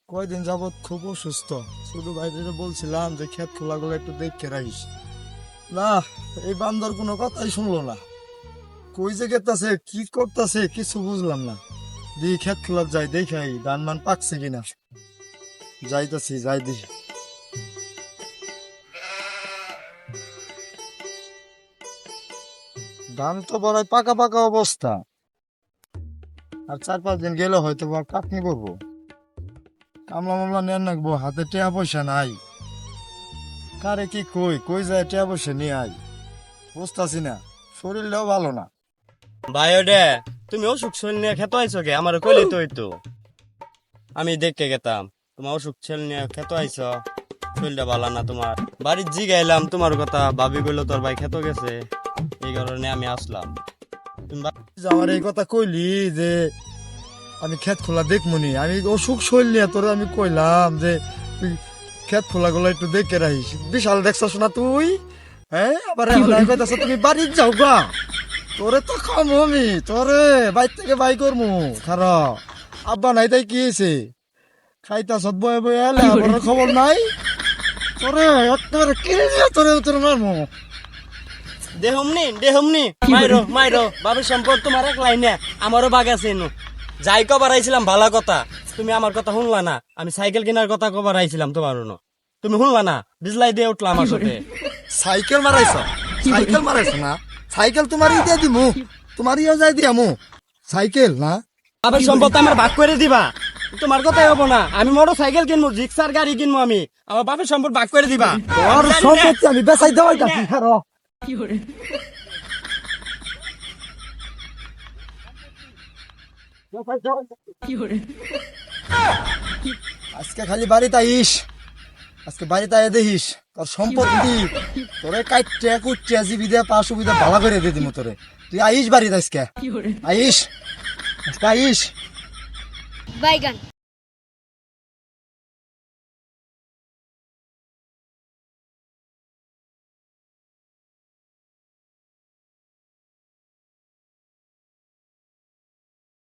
কয়দিন যাবত খুব অসুস্থ। ছোট ভাইদের বলছিলাম যে ক্ষেত খোলাগুলো একটু দেখে রাখিস। না, এই বান্দর কোনো কথাই শুনলো না। কই যে গেতাছে কি করতেছে কিছু বুঝলাম না। দি ক্ষেত খোলা যাই দেখাই ধান মান পাকছে কিনা। যাইতাছি, যাই দি। ধান তো বড় পাকা পাকা অবস্থা, আর 4-5 দিন গেলে হয়তো বা কাটনি করবো। কামলা মামলা নেন রাখবো, হাতে টেয়া পয়সা নাই। কারে কি কই কই যায় টেয়া পয়সা নিয়ে আই, বুঝতাছি না। শরীরটাও ভালো না। ভাই ওডে, তুমি অসুখ শরীর নিয়ে খেতে আইছো কে? আমার কইলে তো হইতো, আমি দেখে গেতাম। তোমার অসুখ শরীর নিয়ে খেতে আইছো, শরীরটা ভালো না তোমার। বাড়ির জি গাইলাম তোমার কথা, ভাবি কইলো তোর ভাই খেতে গেছে, এই কারণে আমি আসলাম। তুমি যে আমার এই কথা কইলি যে আমি ক্ষেত খোলা দেখমুনি, আমি অসুখ শরীর নিয়ে তোরে আমি কইলাম যে তুই ক্ষেত খোলা গুলো একটু দেখে রাখিস। বিশাল দেখছস না তুই? হ্যাঁ, আবার এখন কইতাছ তুমি বাড়ি যাও গা। তোরে তো খামু আমি, তোরে বাইর থেকে বাই করমু। খারাপ আব্বা নাই তাই কি হয়েছে? খাইতাছ বয়ে বয়ে এলে আবার খবর নাই। তোরে তোরে কিনে দিয়ে তোরে তোরে মারমু। দেহমনি মাইরো মাইরো, বাবুর সম্পদ তোমার এক লাইনে, আমারও বাগ আছে এনু। যাই কবার আইছিলাম ভালো কথা, তুমি আমার কথা শুনলা না। আমি সাইকেল কেনার কথা কবার আইছিলাম তোমার উনো, তুমি শুনলা না, বিজলাই দিয়ে উঠলা আমার সাথে। সাইকেল মারাইছ? সাইকেল মারাইছ না? সাইকেল তোমার দিয়ে দিমু, তোমার ইয়ে যাই দিয়ামু। সাইকেল না, বাবার সম্পদ আমার ভাগ করে দিবা, তোমার কথাই হবো না। আমি মোটর সাইকেল কিনবো, রিক্সার গাড়ি কিনবো, আমি আমার বাপের সম্পদ ভাগ করে দিবা। তোর সম্পত্তি আমি বেচাই দেওয়াই কাছি। খারো আজকে খালি বাড়িতে আইস, আজকে বাড়িতে আয় দেখিস তোর সম্পত্তি তোরে কাইটে কুটে জীবিদে পা সুবিধা ভালো করে দিয়ে দিমু তোরে। তুই আইস বাড়িতে আজকে, আইস আজকে আইস। বাইগান।